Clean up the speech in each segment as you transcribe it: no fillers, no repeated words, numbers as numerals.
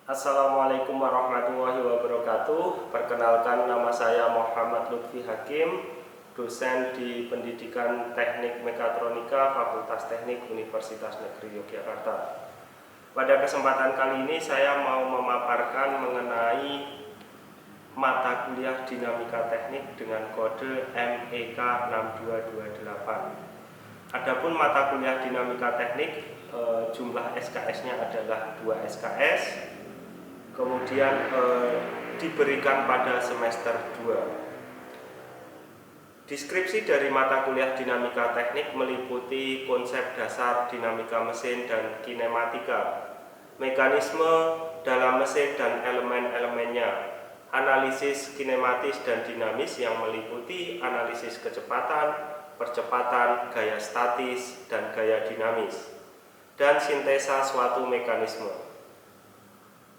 Assalamualaikum warahmatullahi wabarakatuh. Perkenalkan, nama saya Muhammad Lutfi Hakim, dosen di Pendidikan Teknik Mekatronika Fakultas Teknik Universitas Negeri Yogyakarta. Pada kesempatan kali ini saya mau memaparkan mengenai mata kuliah Dinamika Teknik dengan kode MEK 6228. Adapun mata kuliah Dinamika Teknik, jumlah SKS-nya adalah 2 SKS. Kemudian diberikan pada semester 2. Deskripsi dari mata kuliah Dinamika Teknik meliputi konsep dasar dinamika mesin dan kinematika, mekanisme dalam mesin dan elemen-elemennya, analisis kinematis dan dinamis yang meliputi analisis kecepatan, percepatan, gaya statis, dan gaya dinamis, dan sintesa suatu mekanisme.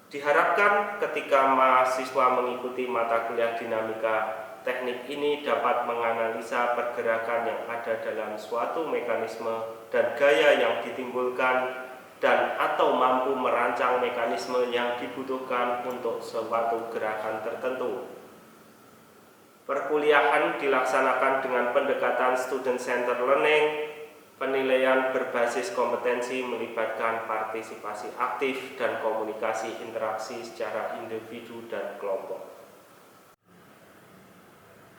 Diharapkan ketika mahasiswa mengikuti mata kuliah Dinamika Teknik ini dapat menganalisa pergerakan yang ada dalam suatu mekanisme dan gaya yang ditimbulkan dan atau mampu merancang mekanisme yang dibutuhkan untuk suatu gerakan tertentu. Perkuliahan dilaksanakan dengan pendekatan student-centered learning. Penilaian berbasis kompetensi melibatkan partisipasi aktif dan komunikasi interaksi secara individu dan kelompok.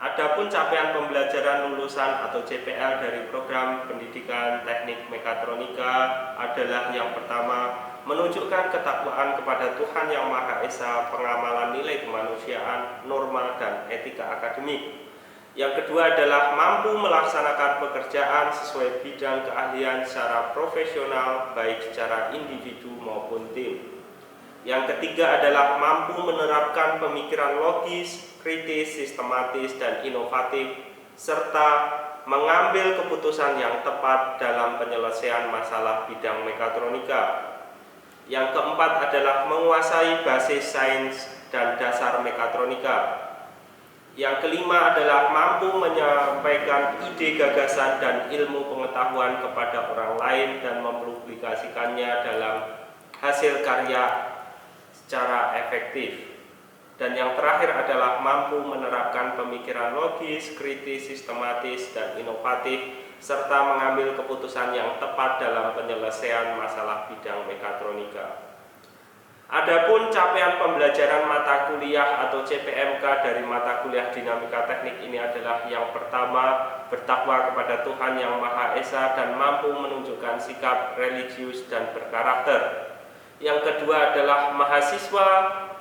Adapun capaian pembelajaran lulusan atau CPL dari program Pendidikan Teknik Mekatronika adalah yang pertama, menunjukkan ketakwaan kepada Tuhan Yang Maha Esa, pengamalan nilai kemanusiaan, norma, dan etika akademik. Yang kedua adalah mampu melaksanakan pekerjaan sesuai bidang keahlian secara profesional, baik secara individu maupun tim. Yang ketiga adalah mampu menerapkan pemikiran logis, kritis, sistematis, dan inovatif, serta mengambil keputusan yang tepat dalam penyelesaian masalah bidang mekatronika. Yang keempat adalah menguasai basis sains dan dasar mekatronika. Yang kelima adalah mampu menyampaikan ide, gagasan, dan ilmu pengetahuan kepada orang lain dan mempublikasikannya dalam hasil karya secara efektif. Dan yang terakhir adalah mampu menerapkan pemikiran logis, kritis, sistematis, dan inovatif, serta mengambil keputusan yang tepat dalam penyelesaian masalah bidang mekatronika. Adapun capaian pembelajaran mata kuliah atau CPMK dari mata kuliah Dinamika Teknik ini adalah yang pertama, bertakwa kepada Tuhan Yang Maha Esa dan mampu menunjukkan sikap religius dan berkarakter. Yang kedua adalah mahasiswa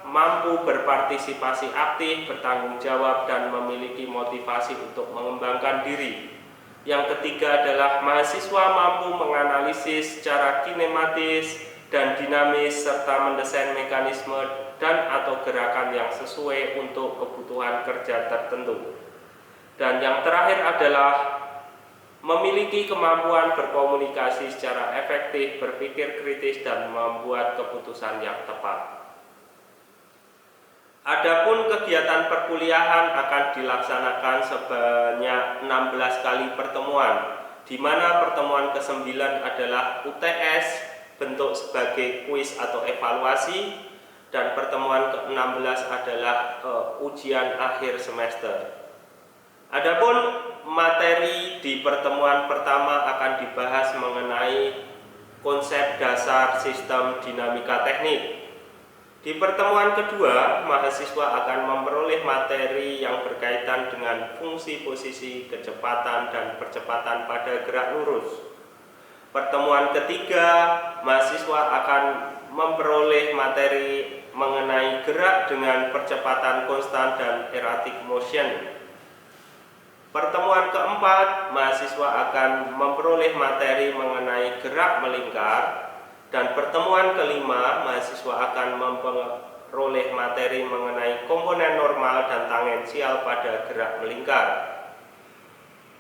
mampu berpartisipasi aktif, bertanggung jawab, dan memiliki motivasi untuk mengembangkan diri. Yang ketiga adalah mahasiswa mampu menganalisis secara kinematis dan dinamis serta mendesain mekanisme dan atau gerakan yang sesuai untuk kebutuhan kerja tertentu. Dan yang terakhir adalah memiliki kemampuan berkomunikasi secara efektif, berpikir kritis, dan membuat keputusan yang tepat. Adapun kegiatan perkuliahan akan dilaksanakan sebanyak 16 kali pertemuan, di mana pertemuan ke-9 adalah UTS bentuk sebagai kuis atau evaluasi, dan pertemuan ke-16 adalah ujian akhir semester. Adapun materi di pertemuan pertama akan dibahas mengenai konsep dasar sistem dinamika teknik. Di pertemuan kedua, mahasiswa akan memperoleh materi yang berkaitan dengan fungsi, posisi, kecepatan, dan percepatan pada gerak lurus. Pertemuan ketiga, mahasiswa akan memperoleh materi mengenai gerak dengan percepatan konstan dan erratic motion. Pertemuan keempat, mahasiswa akan memperoleh materi mengenai gerak melingkar. Dan pertemuan kelima, mahasiswa akan memperoleh materi mengenai komponen normal dan tangensial pada gerak melingkar.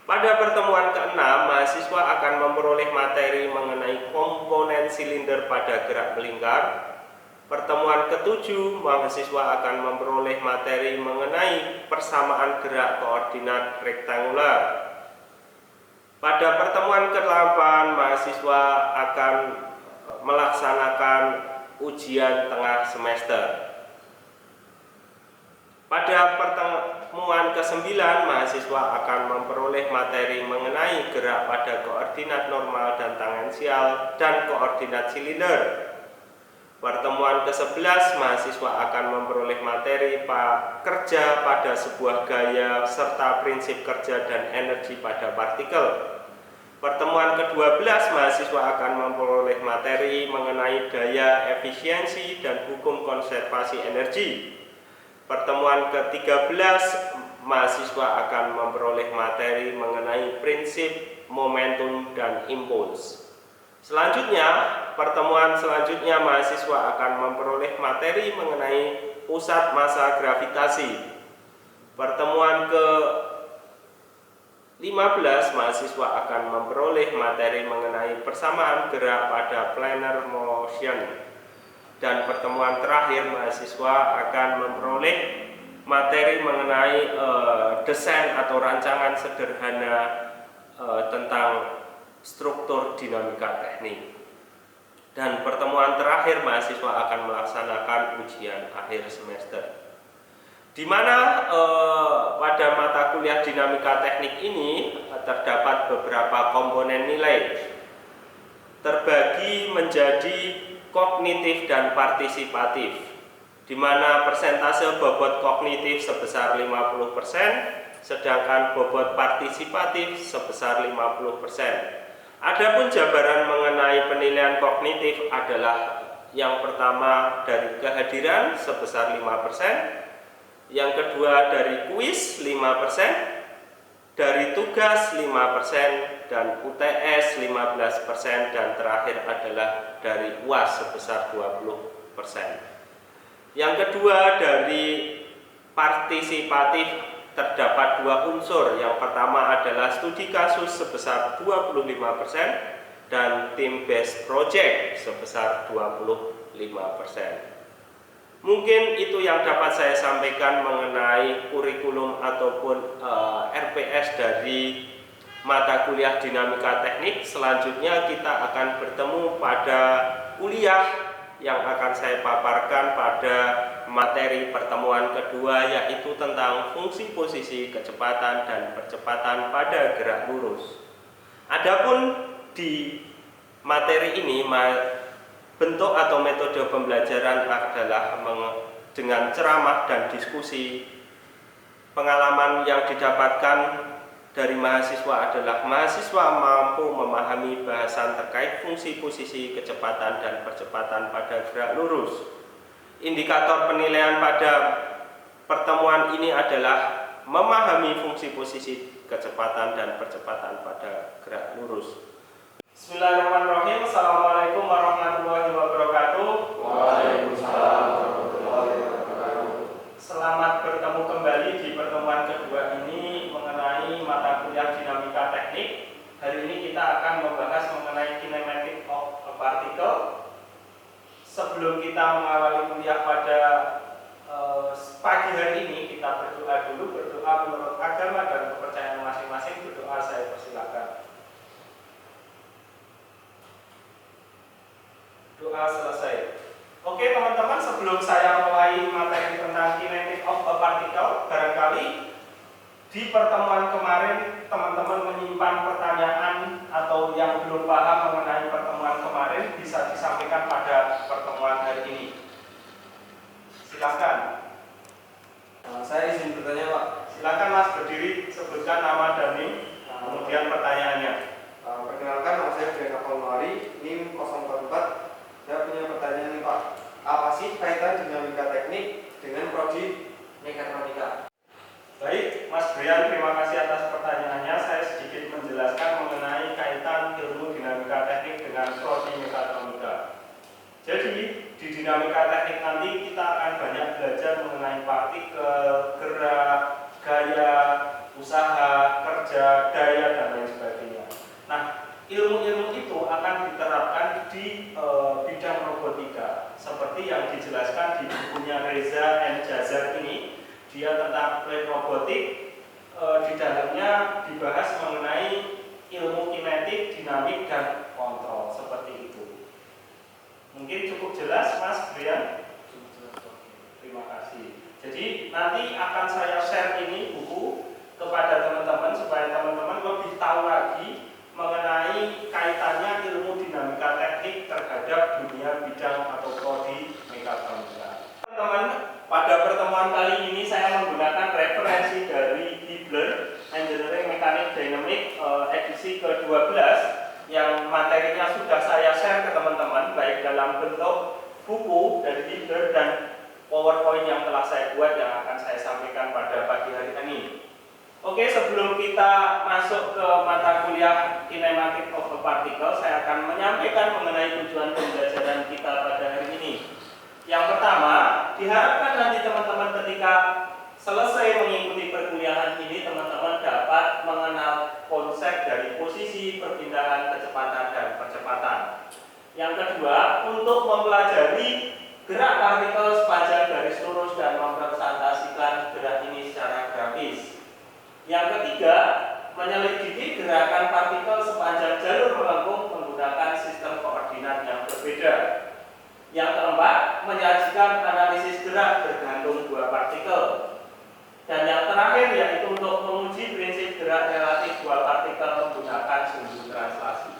Pada pertemuan ke-6, mahasiswa akan memperoleh materi mengenai komponen silinder pada gerak melingkar. Pertemuan ke-7, mahasiswa akan memperoleh materi mengenai persamaan gerak koordinat rektangular. Pada pertemuan ke-8, mahasiswa akan melaksanakan ujian tengah semester. Pada pertemuan ke-9, mahasiswa akan memperoleh materi mengenai gerak pada koordinat normal dan tangensial dan koordinat silinder. Pertemuan ke-11, mahasiswa akan memperoleh materi kerja pada sebuah gaya serta prinsip kerja dan energi pada partikel. Pertemuan ke-12, mahasiswa akan memperoleh materi mengenai daya efisiensi dan hukum konservasi energi. Pertemuan ke-13, mahasiswa akan memperoleh materi mengenai prinsip momentum dan impuls. Selanjutnya, pertemuan selanjutnya mahasiswa akan memperoleh materi mengenai pusat massa gravitasi. Pertemuan ke-15, mahasiswa akan memperoleh materi mengenai persamaan gerak pada planar motion. Dan pertemuan terakhir, mahasiswa akan memperoleh materi mengenai desain atau rancangan sederhana tentang struktur dinamika teknik. Dan pertemuan terakhir, mahasiswa akan melaksanakan ujian akhir semester, di mana pada mata kuliah dinamika teknik ini terdapat beberapa komponen nilai, terbagi menjadi kognitif dan partisipatif, di mana persentase bobot kognitif sebesar 50%, sedangkan bobot partisipatif sebesar 50%. Adapun jabaran mengenai penilaian kognitif adalah yang pertama dari kehadiran sebesar 5%, yang kedua dari kuis 5%, dari tugas 5%, dan UTS 15%, dan terakhir adalah dari UAS sebesar 20%. Yang kedua dari partisipatif terdapat dua unsur. Yang pertama adalah studi kasus sebesar 25% dan tim based project sebesar 25%. Mungkin itu yang dapat saya sampaikan mengenai kurikulum ataupun RPS dari mata kuliah dinamika teknik. Selanjutnya kita akan bertemu pada kuliah yang akan saya paparkan pada materi pertemuan kedua, yaitu tentang fungsi posisi kecepatan dan percepatan pada gerak lurus. Adapun di materi ini bentuk atau metode pembelajaran adalah dengan ceramah dan diskusi. Pengalaman yang didapatkan dari mahasiswa adalah mahasiswa mampu memahami bahasan terkait fungsi posisi kecepatan dan percepatan pada gerak lurus. Indikator penilaian pada pertemuan ini adalah memahami fungsi posisi kecepatan dan percepatan pada gerak lurus. Bismillahirrahmanirrahim. Assalamualaikum warahmatullahi wabarakatuh. Waalaikumsalam warahmatullahi wabarakatuh. Selamat bertemu kembali di pertemuan kedua ini mengenai mata kuliah dinamika teknik. Hari ini kita akan membahas mengenai kinematic of a particle. Sebelum kita mengawali kuliah pada pagi hari ini, kita berdoa dulu. Berdoa menurut agama dan kepercayaan masing-masing. Berdoa, saya persilakan. Doa selesai. Oke teman-teman, sebelum saya mulai materi tentang kinetic of a particle, barangkali di pertemuan kemarin teman-teman menyimpan pertanyaan atau yang belum paham mengenai pertemuan kemarin bisa disampaikan pada pertemuan hari ini. Silakan. Saya izin bertanya, Pak. Silakan Mas, berdiri, sebutkan nama dan NIM, kemudian pertanyaannya. Perkenalkan, nama saya Brian Kapolmari, NIM 044. Saya punya pertanyaan nih, Pak. Apa sih kaitan dinamika teknik dengan prodi mekatronika? Baik, Mas Brian, terima kasih atas pertanyaannya. Saya sedikit menjelaskan mengenai kaitan ilmu dinamika teknik dengan prodi mekatronika. Jadi, di dinamika teknik nanti kita akan banyak belajar mengenai partikel, gerak, gaya, usaha, kerja, daya, dan lain sebagainya. Nah, ilmu-ilmu itu akan diterapkan di bidang robotika, seperti yang dijelaskan di bukunya Reza M. Jazar ini. Dia tentang plate robotik. Di dalamnya dibahas mengenai ilmu kinetik, dinamik, dan kontrol, seperti itu. Mungkin cukup jelas Mas Brian? Terima kasih. Jadi nanti akan saya share ini buku kepada teman-teman supaya teman-teman lebih tahu lagi mengenai kaitannya ilmu dinamika teknik terhadap dunia bidang atau prodi mekatronika. Teman-teman, pada pertemuan kali ini saya menggunakan referensi dari Hibbeler Engineering Mechanics Dynamics edisi ke-12 yang materinya sudah saya share ke teman-teman baik dalam bentuk buku dari Hibbeler dan PowerPoint yang telah saya buat yang akan saya sampaikan pada pagi hari ini. Oke, sebelum kita masuk ke mata kuliah Kinematic of a Particle, saya akan menyampaikan mengenai tujuan pembelajaran kita pada hari ini. Yang pertama, diharapkan nanti teman-teman ketika selesai mengikuti perkuliahan ini, teman-teman dapat mengenal konsep dari posisi, perpindahan, kecepatan, dan percepatan. Yang kedua, untuk mempelajari gerak partikel sepanjang garis lurus dan merepresentasikan gerak ini secara grafis. Yang ketiga, menyelidiki gerakan partikel sepanjang jalur melengkung menggunakan sistem koordinat yang berbeda. Yang keempat, menyajikan analisis gerak bergantung dua partikel. Dan yang terakhir yaitu untuk menguji prinsip gerak relatif dua partikel menggunakan sumbu translasi.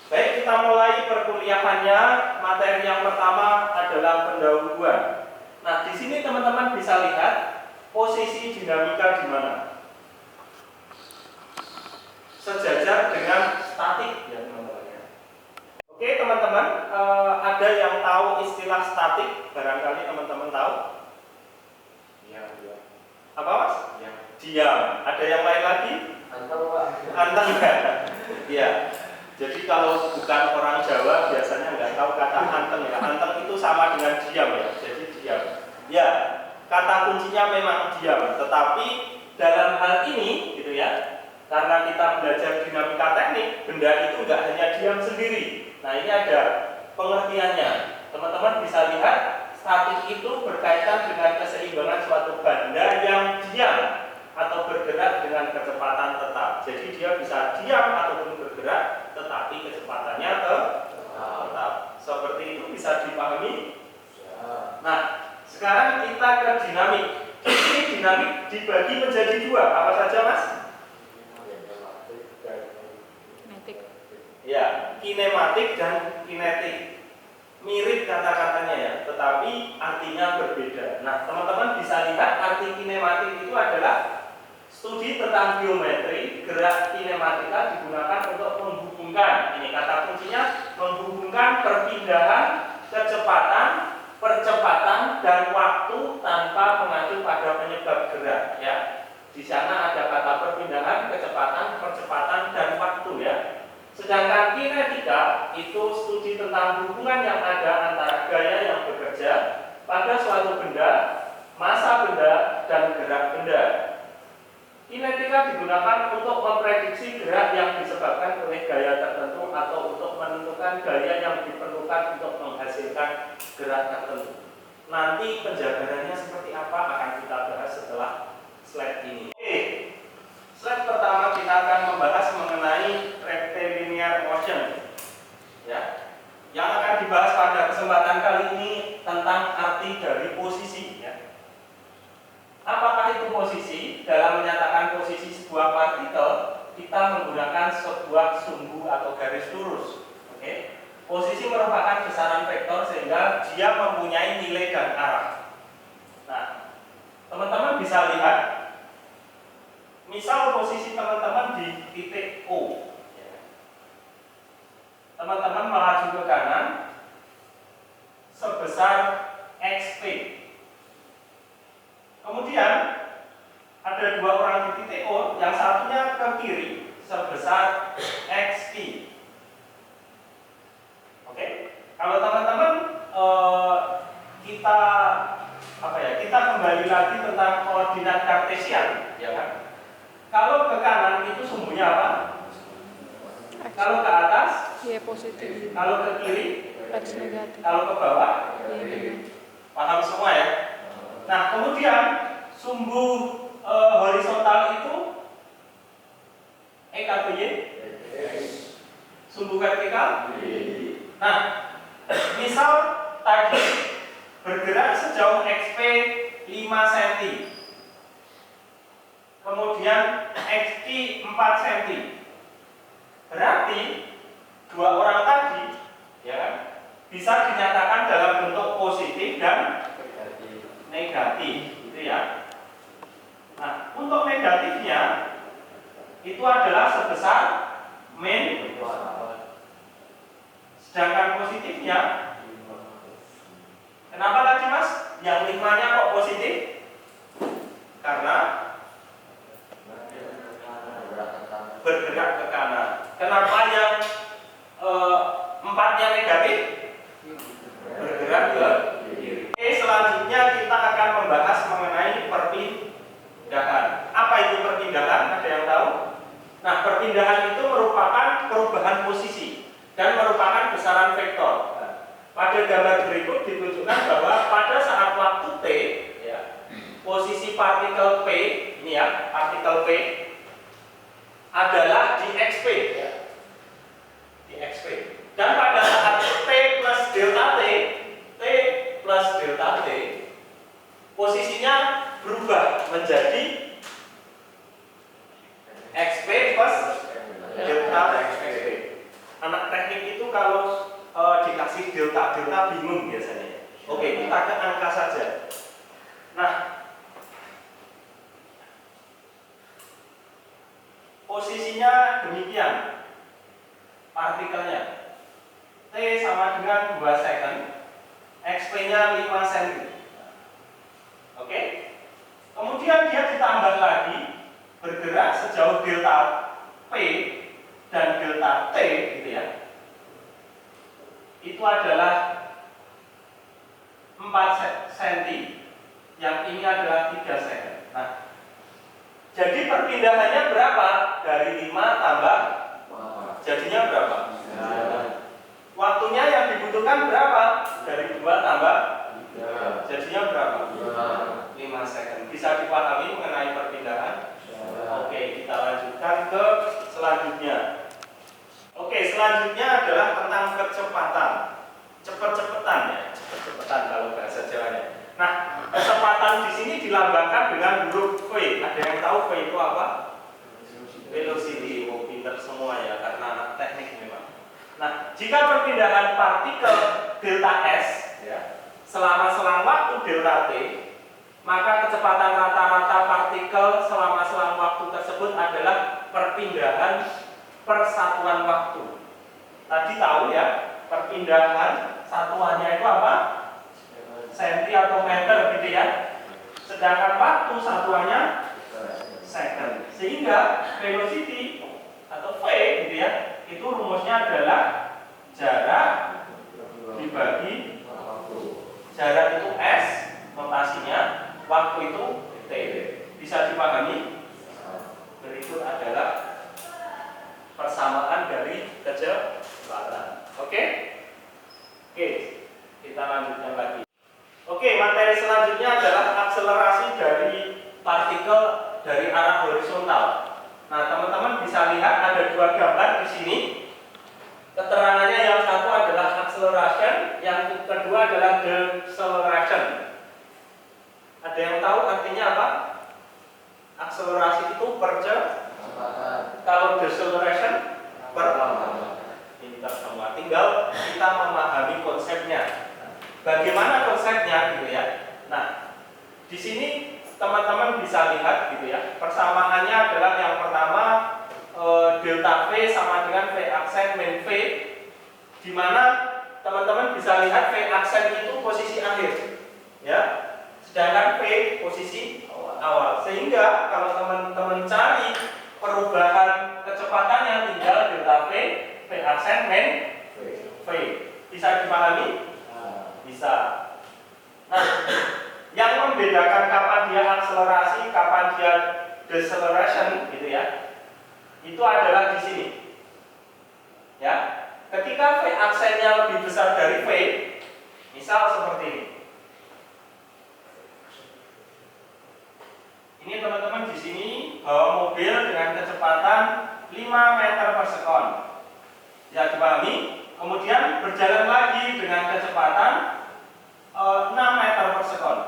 Baik, kita mulai perkuliahannya. Materi yang pertama adalah pendahuluan. Nah, di sini teman-teman bisa lihat posisi dinamika di mana? Sejajar dengan statik ya teman-teman ya. Oke teman-teman, ada yang tahu istilah statik? Barangkali teman-teman tahu? Diam. Apa mas? Diam. Ada yang lain lagi? Anteng ya? Iya. Jadi kalau bukan orang Jawa biasanya nggak tahu kata anteng ya. Anteng itu sama dengan diam ya. Jadi diam. Ya. Kata kuncinya memang diam, tetapi dalam hal ini gitu ya, karena kita belajar dinamika teknik, benda itu nggak hanya diam sendiri. Nah ini ada pengertiannya. Teman-teman bisa lihat statik itu berkaitan dengan keseimbangan suatu benda yang diam atau bergerak dengan kecepatan tetap. Jadi dia bisa diam ataupun bergerak, tetapi kecepatannya tetap. Seperti itu bisa dipahami? Nah, sekarang kita ke dinamik. Ini dinamik dibagi menjadi dua. Apa saja, Mas? Kinetik. Ya, kinematik dan kinetik. Mirip kata-katanya ya, tetapi artinya berbeda. Nah, teman-teman bisa lihat arti kinematik itu adalah studi tentang geometri. Gerak kinematika digunakan untuk menghubungkan, ini kata kuncinya, menghubungkan perpindahan, kecepatan, percepatan dan waktu tanpa mengacu pada penyebab gerak ya. Di sana ada kata perpindahan, kecepatan, percepatan dan waktu ya. Sedangkan kinetika itu studi tentang hubungan yang ada antara gaya yang bekerja pada suatu benda, massa benda dan gerak benda. Kinetika digunakan untuk memprediksi gerak yang disebabkan oleh gaya tertentu atau untuk menentukan gaya yang diperlukan untuk menghasilkan gerak tertentu. Nanti penjabarannya seperti apa akan kita bahas setelah slide ini. Oke, slide pertama kita akan membahas mengenai rectilinear motion. Ya, yang akan dibahas pada kesempatan kali ini tentang arti dari posisi. Ya. Apakah itu posisi? Dalam menyatakan posisi sebuah partikel, kita menggunakan sebuah sumbu atau garis lurus. Oke? Posisi merupakan besaran vektor sehingga dia mempunyai nilai dan arah. Nah, teman-teman bisa lihat, misal posisi teman-teman di titik O. Teman-teman melaju ke kanan sebesar XP. Kemudian ada dua orang di titik O, yang satunya ke kiri sebesar XP. Oke, kalau teman-teman kita kita kembali lagi tentang koordinat kartesian, ya kan? Kalau ke kanan itu sumbunya apa? Kalau ke atas, Y positif. kalau ke kiri, X negatif. kalau ke bawah, Y negatif. paham semua ya? Nah, kemudian sumbu horizontal itu EKBY, sumbu vertikal. Nah, 5 cm. Kemudian XQ 4 cm. Berarti dua orang tadi ya kan, bisa dinyatakan dalam bentuk positif dan negatif gitu ya. Nah, untuk negatifnya itu adalah sebesar min, sedangkan positifnya kenapa tadi Mas? Yang 5-nya kok positif? Karena bergerak ke kanan. Kenapa yang 4-nya negatif? Bergerak ke kiri. Oke, selanjutnya kita akan membahas mengenai perpindahan. Apa itu perpindahan? Ada yang tahu? Nah, perpindahan itu merupakan perubahan posisi dan merupakan besaran vektor. Pada gambar berikut ditunjukkan bahwa pada saat waktu T, ya, posisi partikel P, ini ya, partikel P adalah di XP, ya, di XP. Dan pada saat T plus delta T, posisinya berubah menjadi XP plus delta XP. Anak teknik itu kalau dikasih delta bingung biasanya. Oke, kita ke angka saja. Nah, posisinya demikian. Partikelnya T sama dengan 2 second, XP-nya 5 cm. Oke. Kemudian dia ditambah lagi bergerak sejauh delta P dan delta T gitu ya. Itu adalah 4 cm, yang ini adalah 3 second. Nah, jadi perpindahannya berapa? Dari 5 tambah jadinya berapa? Waktunya yang dibutuhkan berapa? Dari 2 tambah jadinya berapa? 5 second. Bisa dipahami mengenai perpindahan? Oke, kita lanjutkan ke selanjutnya. Oke, selanjutnya adalah tentang kecepatan. Cepet-cepetan ya, cepet-cepetan kalau bahasa Jawanya. Nah, kecepatan di sini dilambangkan dengan huruf V. Ada yang tahu V itu apa? Velocity. Oh, pinter semua ya, karena anak teknik memang. Nah, jika perpindahan partikel delta S ya, selama selang waktu delta T, maka kecepatan rata-rata partikel selama selang waktu tersebut adalah perpindahan persatuan waktu. Tadi tahu ya, perpindahan satuannya itu apa? Senti atau meter gitu ya. Sedangkan waktu satuannya second. Sehingga velocity atau V gitu ya, itu rumusnya adalah jarak dibagi jarak itu S, notasinya, waktu itu T. Bisa dipahami? Berikut adalah persamaan dari kecepatan. Oke? Oke, kita lanjutkan lagi. Oke, materi selanjutnya adalah akselerasi dari partikel dari arah horizontal. Nah, teman-teman bisa lihat ada 2 gambar di sini. Keterangannya yang satu adalah acceleration, yang kedua adalah deceleration. Ada yang tahu artinya apa? Akselerasi itu percepatan. Kalau deceleration perlahan. Pintar semua. Tinggal kita memahami konsepnya. Bagaimana konsepnya gitu ya. Nah, di sini teman-teman bisa lihat gitu ya. Persamaannya adalah yang pertama delta V sama dengan V aksen min V, di mana teman-teman bisa lihat V aksen itu posisi akhir ya, sedangkan V posisi awal. Sehingga kalau teman-teman cari perubahan kecepatannya tinggal delta V, V aksen min V. Bisa dipahami? Bisa. Nah, yang membedakan kapan dia akselerasi, kapan dia deceleration gitu ya, itu adalah di sini. Ya, ketika V aksennya lebih besar dari V, misal seperti ini. Ini teman-teman di sini bawa mobil dengan kecepatan 5 meter per sekon. Ya, dipahami? Kemudian berjalan lagi dengan kecepatan 6 meter per sekon.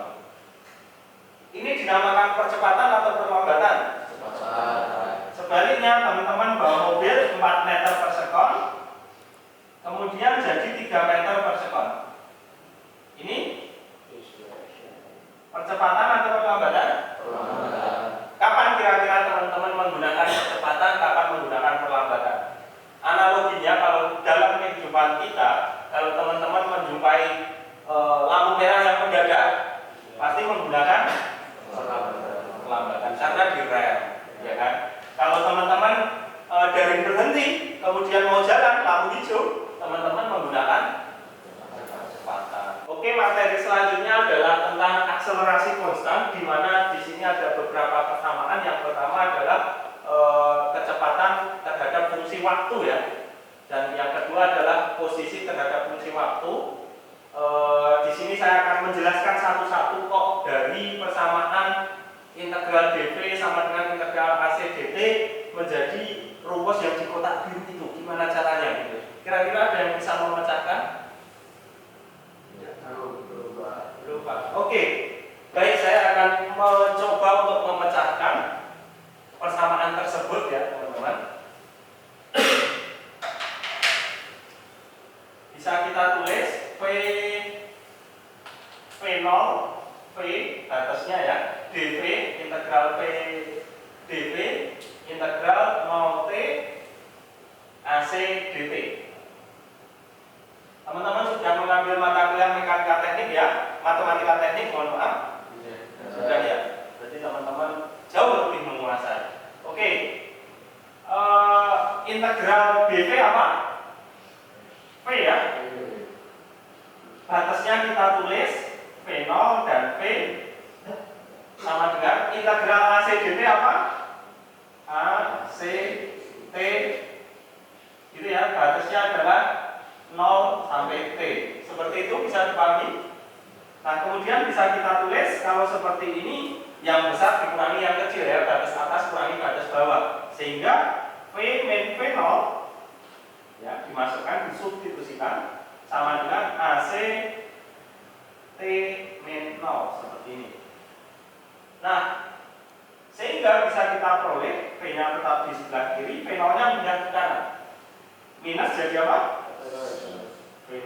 Percepatan atau perlambatan? Kapan kira-kira teman-teman menggunakan kecepatan, kapan menggunakan perlambatan? Analoginya kalau dalam kehidupan kita, kalau teman-teman menjumpai lampu merah yang mendadak, pasti menggunakan perlambatan karena direm, ya kan? Kalau teman-teman dari berhenti kemudian mau jalan lampu hijau, teman-teman menggunakan kecepatan. Oke, materi selanjutnya adalah tentang akselerasi konstan, di mana di sini ada beberapa persamaan. Yang pertama adalah kecepatan terhadap fungsi waktu ya, dan yang kedua adalah posisi terhadap fungsi waktu. Di sini saya akan menjelaskan satu-satu kok dari persamaan integral dv sama dengan integral ac dt menjadi rumus yang di kotak biru itu. Gimana caranya gitu? Kira-kira ada yang bisa memecahkan? Lupa. Oke, baik, saya akan mencoba untuk memecahkan persamaan tersebut ya teman-teman. Bisa kita tulis V0 V batasnya ya, dv integral V dv integral 0t ac dt. Teman-teman sudah mengambil mata kuliah mekanika teknik ya, matematika teknik, mohon maaf. Sudah ya. Berarti teman-teman jauh lebih menguasai. Oke. Integral dv apa? V ya. Batasnya kita tulis V0 dan V sama dengan integral AC dt apa? AC T. Gitu ya, batasnya adalah 0 sampai T. Seperti itu bisa dipahami. Nah, kemudian bisa kita tulis kalau seperti ini, yang besar dikurangi yang kecil ya, batas atas kurangi batas bawah. Sehingga V min V0 ya, dimasukkan, disubstitusikan sama dengan AC T min 0 seperti ini. Nah, sehingga bisa kita peroleh V-nya tetap di sebelah kiri, V0-nya pindah ke kanan. Minus jadi apa? V0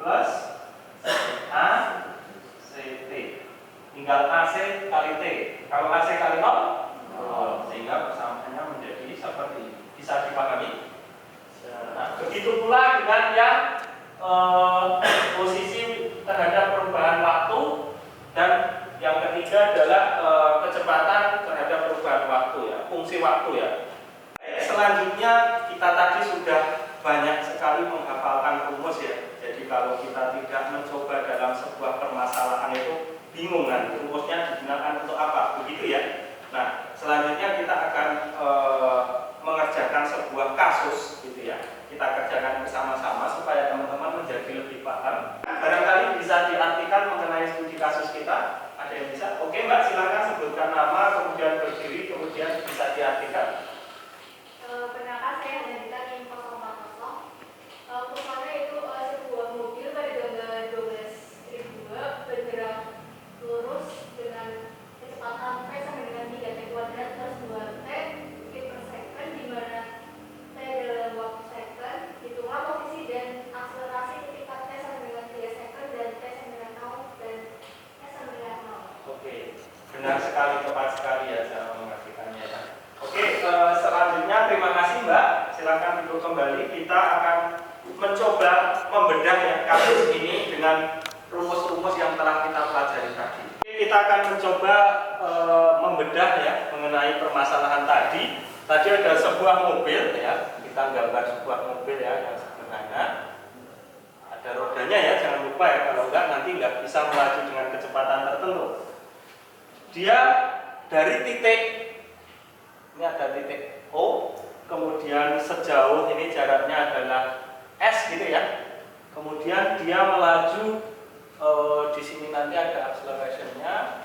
plus ACT. Tinggal AC kali T. Kalau AC kali 0, sehingga persamaannya menjadi seperti ini. Bisa dipahami? Nah, begitu pula dengan yang posisi terhadap perubahan waktu, dan yang ketiga adalah kecepatan terhadap perubahan waktu ya, fungsi waktu ya. Selanjutnya kita tadi sudah banyak sekali menghafalkan rumus ya. Jadi kalau kita tidak mencoba dalam sebuah permasalahan itu bingung kan, rumusnya digunakan untuk apa, begitu ya. Nah, selanjutnya kita akan mengerjakan sebuah kasus gitu ya. Kita kerjakan bersama-sama supaya teman-teman menjadi lebih paham. Barangkali bisa diartikan mengenai studi kasus kita. Ada yang bisa? Oke Mbak, silakan sebutkan nama, kemudian berdiri, kemudian bisa diartikan. Perkenalkan, saya Hanedita NIM 040. Pusatnya itu sebuah mobil pada tanggal 12.002 bergerak lurus dengan kecepatan v sama dengan 3t kuadrat plus 2t feet per second, di mana t dalam waktu second. Hitunglah posisi dan akselerasi ketika t sama dengan 3 second dan t sama dengan 0 dan t sama dengan 0. Oke, benar sekali, tepat sekali ya cara mengartikannya ya. Oke, selanjutnya terima kasih Mbak. Silakan duduk kembali. Kita akan mencoba membedah ya kasus ini dengan rumus-rumus yang telah kita pelajari tadi. Kita akan mencoba membedah ya mengenai permasalahan tadi. Tadi ada sebuah mobil ya, kita gambar sebuah mobil ya yang sederhana. Ada rodanya ya, jangan lupa ya, kalau enggak nanti nggak bisa melaju dengan kecepatan tertentu. Dia dari titik, ini ada titik O, kemudian sejauh ini jaraknya adalah S gitu ya. Kemudian dia melaju, di sini nanti ada acceleration-nya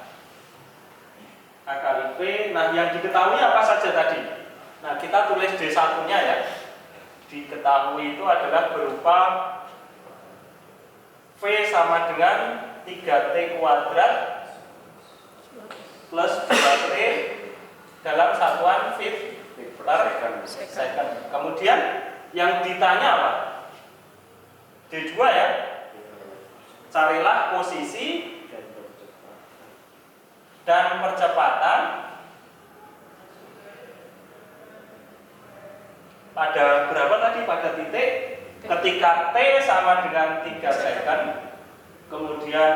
A kali V. Nah, yang diketahui apa saja tadi? Nah, kita tulis D1-nya ya. Diketahui itu adalah berupa V sama dengan 3T kuadrat plus 2T dalam satuan feet per second. Kemudian yang ditanya apa? D2 ya. Carilah posisi dan percepatan pada berapa tadi? Pada titik ketika T sama dengan 3 second, kemudian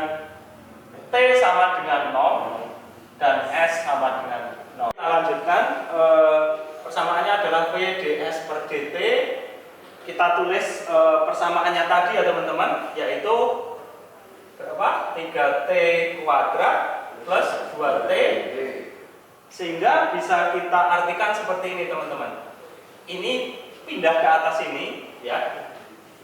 T sama dengan 0 dan S sama dengan 0. Kita lanjutkan, persamaannya adalah V ds per dt. Kita tulis persamaannya tadi ya teman-teman, yaitu berapa? 3t kuadrat plus 2t, sehingga bisa kita artikan seperti ini teman-teman. Ini pindah ke atas ini ya,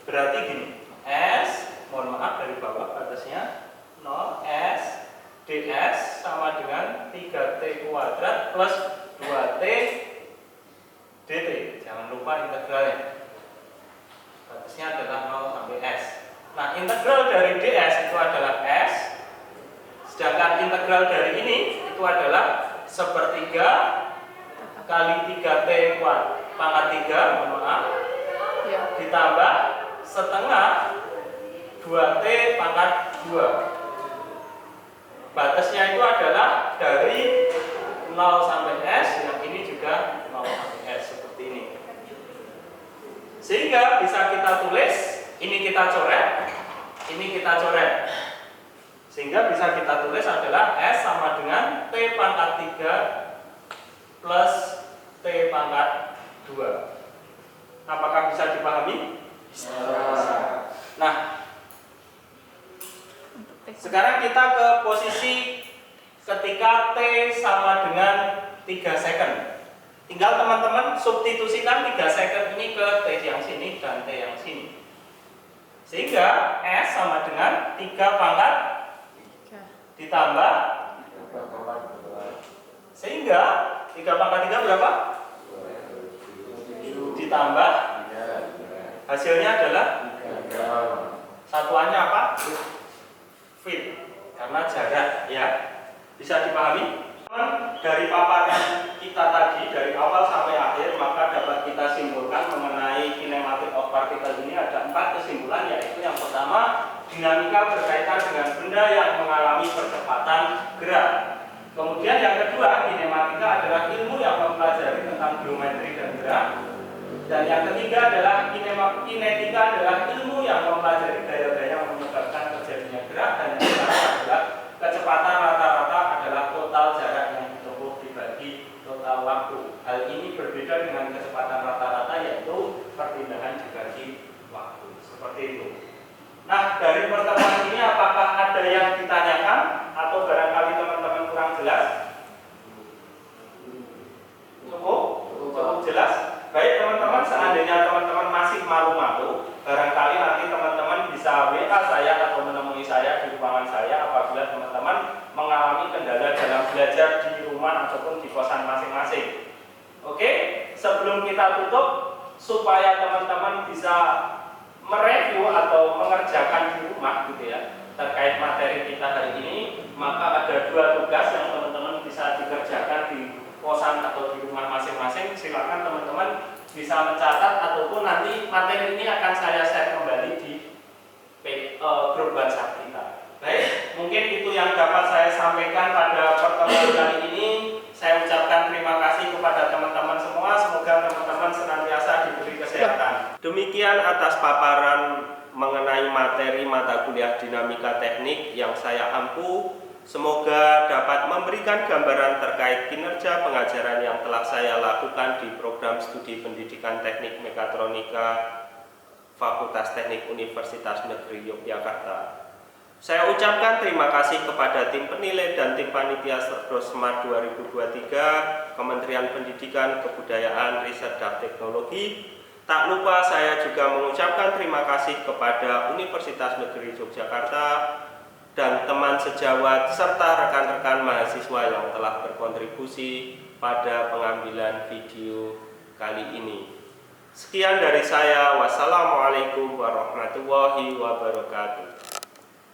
berarti gini, S, mohon maaf dari bawah batasnya 0, S ds sama dengan 3t kuadrat plus 2t dt. Jangan lupa integralnya, batasnya adalah 0 sampai S. Nah, integral dari ds itu adalah S, sedangkan integral dari ini itu adalah sepertiga kali 3t pangkat 3, mohon maaf, Ya. ditambah setengah 2t pangkat 2. Batasnya itu adalah dari 0 sampai S, yang ini juga 0 sampai S, seperti ini. Sehingga bisa kita tulis, ini kita coret, ini kita coret. Sehingga bisa kita tulis adalah S sama dengan T pangkat 3 plus T pangkat 2. Apakah bisa dipahami? Bisa. Nah, sekarang kita ke posisi ketika T sama dengan 3 second. Tinggal teman-teman substitusikan 3 second ini ke T yang sini dan T yang sini. Sehingga S sama dengan 3 pangkat ditambah, sehingga 3 pangkat 3 berapa? Ditambah, hasilnya adalah satuannya apa? Feet, karena jarak ya. Bisa dipahami? Dari paparan kita tadi dari awal sampai akhir, maka dapat kita simpulkan mengenai kinematik of particle ini ada 4 kesimpulan, yaitu yang pertama, dinamika berkaitan dengan benda yang mengalami percepatan gerak. Kemudian yang kedua, kinematika adalah ilmu yang mempelajari tentang geometri dan gerak. Dan yang ketiga adalah kinetika adalah ilmu yang mempelajari daya-daya yang menyebabkan terjadinya gerak. Dan yang terakhir adalah kecepatan rata-rata adalah total jarak yang ditempuh dibagi total waktu. Hal ini berbeda dengan kecepatan rata-rata, yaitu perpindahan dibagi waktu. Seperti itu. Nah, dari pertemuan ini apakah ada yang ditanyakan atau barangkali teman-teman kurang jelas? Cukup jelas? Baik teman-teman, seandainya teman-teman masih malu-malu, barangkali nanti teman-teman bisa WA saya atau menemui saya di ruangan saya apabila teman-teman mengalami kendala dalam belajar di rumah ataupun di kosan masing-masing. Oke, sebelum kita tutup, supaya teman-teman bisa mereview atau mengerjakan di rumah gitu ya, terkait materi kita hari ini, maka ada 2 tugas yang teman-teman bisa dikerjakan di kosan atau di rumah masing-masing. Silakan teman-teman bisa mencatat ataupun nanti materi ini akan saya share kembali di grup WhatsApp kita. Baik, mungkin itu yang dapat saya sampaikan pada pertemuan kali ini. Saya ucapkan terima kasih kepada teman-teman semua. Semoga teman-teman senantiasa diberi kesehatan. Demikian atas paparan mengenai materi mata kuliah dinamika teknik yang saya ampu. Semoga dapat memberikan gambaran terkait kinerja pengajaran yang telah saya lakukan di program studi pendidikan teknik mekatronika Fakultas Teknik Universitas Negeri Yogyakarta. Saya ucapkan terima kasih kepada tim penilai dan tim panitia Smart 2023, Kementerian Pendidikan, Kebudayaan, Riset dan Teknologi. Tak lupa saya juga mengucapkan terima kasih kepada Universitas Negeri Yogyakarta dan teman sejawat serta rekan-rekan mahasiswa yang telah berkontribusi pada pengambilan video kali ini. Sekian dari saya. Wassalamualaikum warahmatullahi wabarakatuh.